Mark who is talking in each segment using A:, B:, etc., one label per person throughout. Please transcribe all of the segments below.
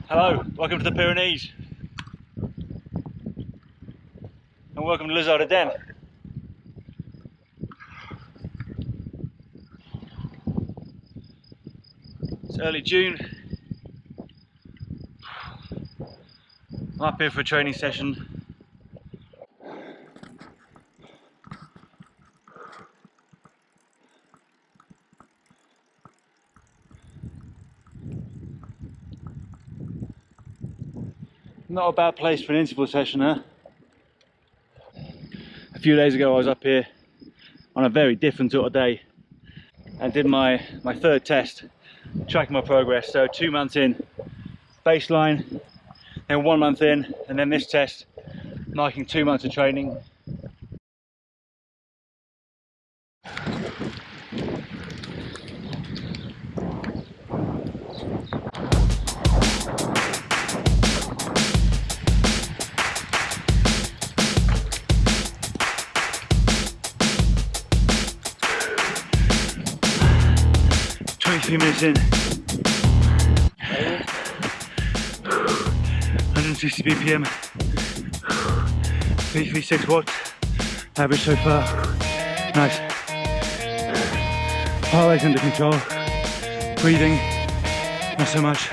A: Hello, welcome to the Pyrenees, and welcome to Luz Ardiden. It's early June. I'm up here for a training session. Not a bad place for an interval session, huh? A few days ago I was up here on a very different sort of day and did my third test, tracking my progress. So 2 months in, baseline, then 1 month in, and then this test, marking 2 months of training. Few minutes in, 160 BPM, 336 watts, average so far, nice. Heart rate's under control, breathing, not so much.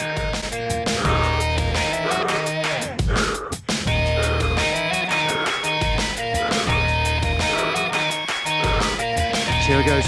A: See how it goes.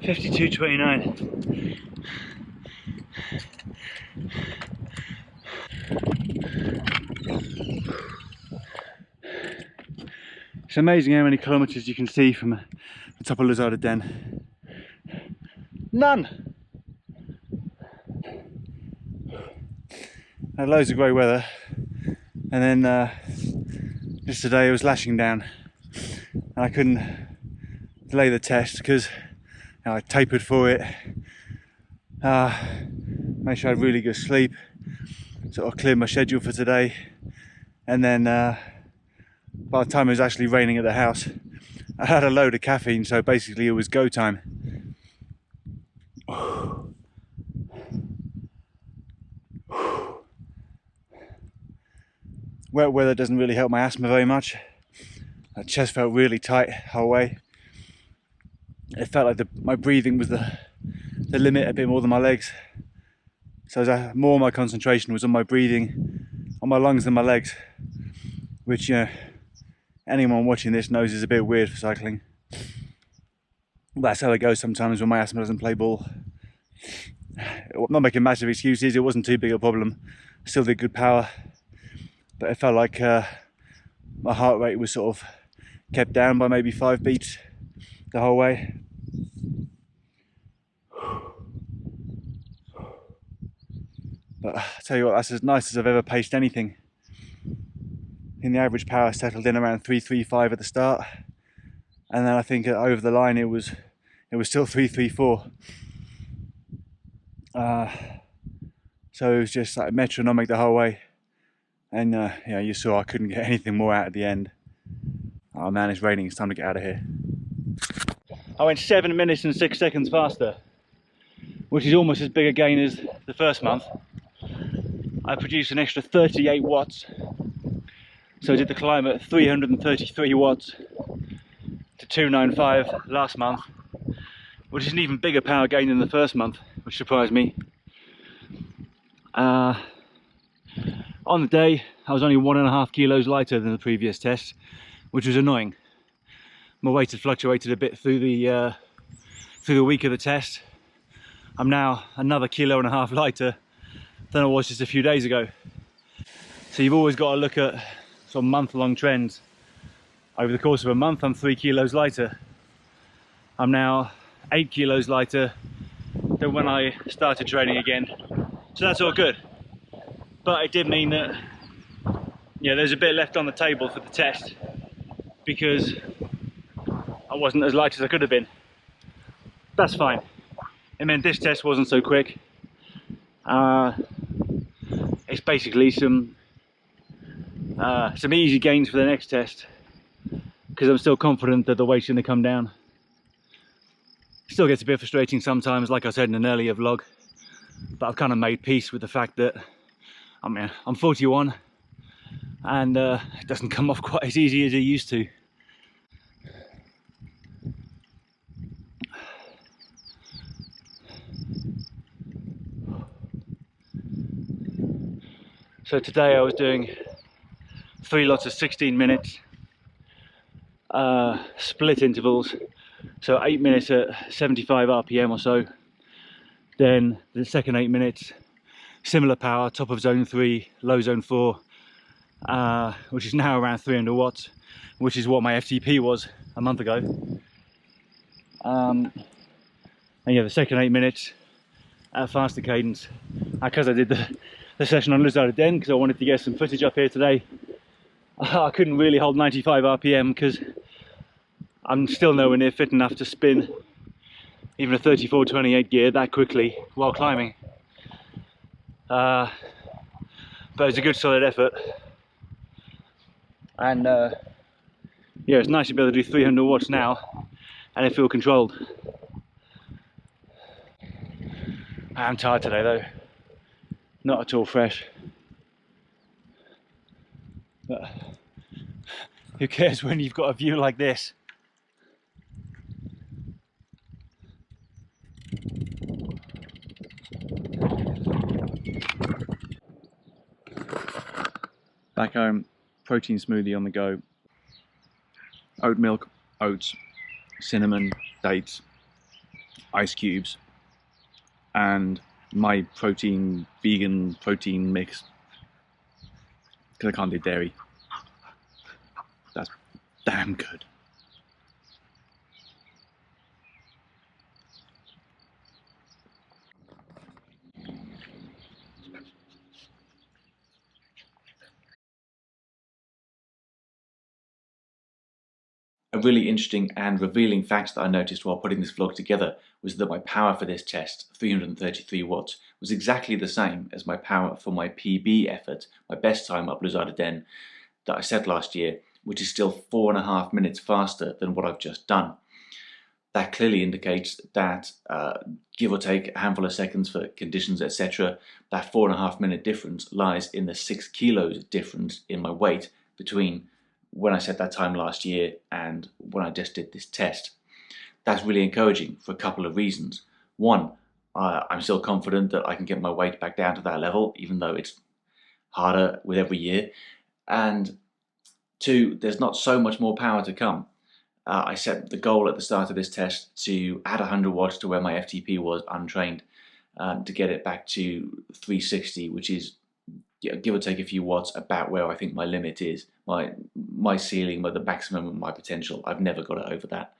A: $52.29. It's amazing how many kilometers you can see from the top of Luz Ardiden. None! Had loads of great weather, and then just today it was lashing down and I couldn't delay the test because I tapered for it, made sure I had really good sleep, sort of cleared my schedule for today, and then by the time it was actually raining at the house, I had a load of caffeine, so basically it was go time. Wet weather doesn't really help my asthma very much. My chest felt really tight the whole way. It felt like my breathing was the limit a bit more than my legs. So more of my concentration was on my breathing, on my lungs than my legs, which, you know, anyone watching this knows is a bit weird for cycling. That's how it goes sometimes when my asthma doesn't play ball. I'm not making massive excuses, it wasn't too big a problem. Still did good power, but it felt like my heart rate was sort of kept down by maybe 5 beats the whole way. But I tell you what, that's as nice as I've ever paced anything. In the average power settled in around 3:35 at the start, and then I think over the line it was still 3:34. So it was just like metronomic the whole way, and yeah, you saw I couldn't get anything more out at the end. Oh man, it's raining. It's time to get out of here. I went 7 minutes and 6 seconds faster, which is almost as big a gain as the first month. I produced an extra 38 watts. So I did the climb at 333 watts to 295 last month, which is an even bigger power gain than the first month, which surprised me. On the day, I was only 1.5 kilos lighter than the previous test, which was annoying. My weight had fluctuated a bit through the week of the test. I'm now another 1.5 kilos lighter than I was just a few days ago. So you've always got to look at sort of month-long trends. Over the course of a month, I'm 3 kilos lighter. I'm now 8 kilos lighter than when I started training again. So that's all good. But it did mean that, yeah, there's a bit left on the table for the test because I wasn't as light as I could have been. That's fine. It meant this test wasn't so quick. It's basically some easy gains for the next test because I'm still confident that the weight's going to come down. Still gets a bit frustrating sometimes, like I said in an earlier vlog, but I've kind of made peace with the fact that I'm 41 and it doesn't come off quite as easy as it used to. So today I was doing 3 lots of 16 minutes, split intervals, so 8 minutes at 75 RPM or so, then the second 8 minutes, similar power, top of zone 3, low zone 4, which is now around 300 watts, which is what my FTP was a month ago. And yeah, the second 8 minutes at a faster cadence, because I did the session on Luz Ardiden because I wanted to get some footage up here today. I couldn't really hold 95 RPM because I'm still nowhere near fit enough to spin even a 34-28 gear that quickly while climbing. But it's a good solid effort, and yeah, it's nice to be able to do 300 watts now and it feel controlled. I am tired today though, not at all fresh. But who cares when you've got a view like this? Back home, protein smoothie on the go. Oat milk, oats, cinnamon, dates, ice cubes, and my vegan protein mix, because I can't do dairy. That's damn good. A really interesting and revealing fact that I noticed while putting this vlog together was that my power for this test, 333 watts, was exactly the same as my power for my PB effort, my best time up Luz Ardiden that I set last year, which is still 4.5 minutes faster than what I've just done. That clearly indicates that, give or take a handful of seconds for conditions, etc., that 4.5 minute difference lies in the 6 kilos difference in my weight between when I set that time last year and when I just did this test. That's really encouraging for a couple of reasons. One, I'm still confident that I can get my weight back down to that level, even though it's harder with every year. And two, there's not so much more power to come. I set the goal at the start of this test to add 100 watts to where my FTP was untrained, to get it back to 360, which is, give or take a few watts, about where I think my limit is, my ceiling, the maximum of my potential. I've never got it over that.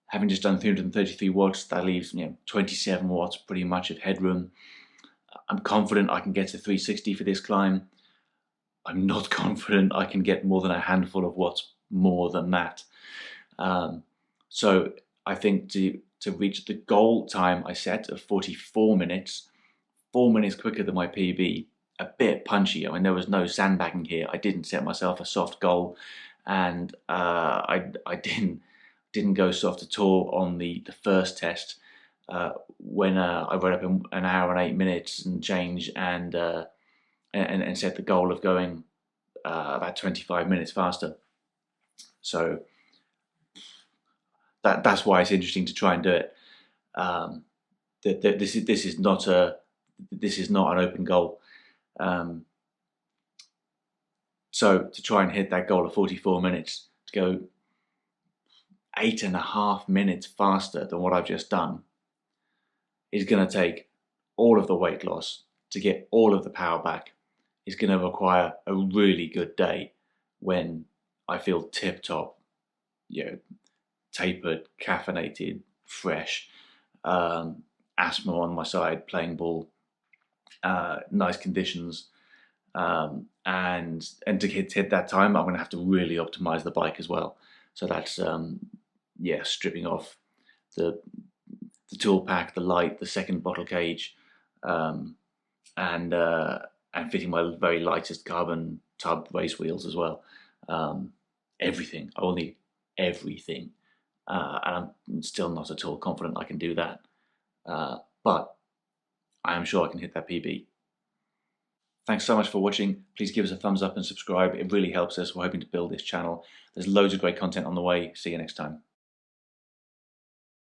A: Having just done 333 watts, that leaves 27 watts pretty much of headroom. I'm confident I can get to 360 for this climb. I'm not confident I can get more than a handful of watts more than that. So I think to reach the goal time I set of 44 minutes, 4 minutes quicker than my PB, a bit punchy. I mean, there was no sandbagging here. I didn't set myself a soft goal, and I didn't go soft at all on the first test when I rode up in an hour and 8 minutes and change, and set the goal of going about 25 minutes faster. So that's why it's interesting to try and do it. This is not an open goal. So to try and hit that goal of 44 minutes, to go 8.5 minutes faster than what I've just done, is going to take all of the weight loss to get all of the power back. It's going to require a really good day when I feel tip top, tapered, caffeinated, fresh, asthma on my side, playing ball, nice conditions, and to hit that time, I'm going to have to really optimize the bike as well. So that's stripping off the tool pack, the light, the second bottle cage, and fitting my very lightest carbon tub race wheels as well. Everything. I will need everything. And I'm still not at all confident I can do that. But I am sure I can hit that PB. Thanks so much for watching. Please give us a thumbs up and subscribe. It really helps us. We're hoping to build this channel. There's loads of great content on the way. See you next time.